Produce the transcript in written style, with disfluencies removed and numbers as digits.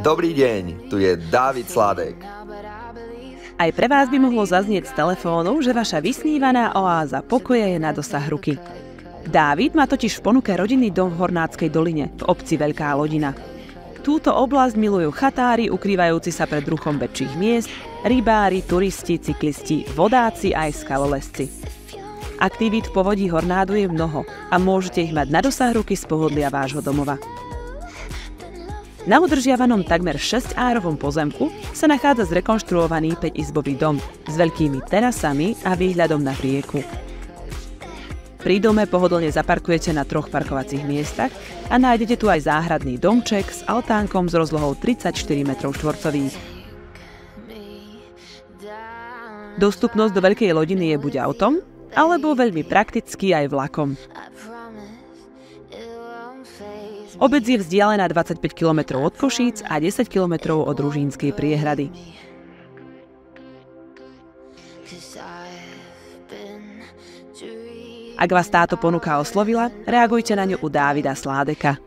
Dobrý deň, tu je Dávid Sládek. Aj pre vás by mohlo zaznieť z telefónu, že vaša vysnívaná oáza pokoja je na dosah ruky. Dávid má totiž v ponuke rodinný dom v Hornátskej doline, v obci Veľká Lodina. Túto oblasť milujú chatári ukrývajúci sa pred ruchom väčších miest, rybári, turisti, cyklisti, vodáci a aj skalolezci. Aktivít v povodí Hornádu je mnoho a môžete ich mať na dosah ruky z pohodlia vášho domova. Na udržiavanom takmer 6-árovom pozemku sa nachádza zrekonštruovaný 5-izbový dom s veľkými terasami a výhľadom na rieku. Pri dome pohodlne zaparkujete na 3 parkovacích miestach a nájdete tu aj záhradný domček s altánkom s rozlohou 34 m². Dostupnosť do Veľkej Lodiny je buď autom, alebo veľmi prakticky aj vlakom. Obec je vzdialená 25 km od Košíc a 10 km od Ružínskej priehrady. Ak vás táto ponuka oslovila, reagujte na ňu u Dávida Sládeka.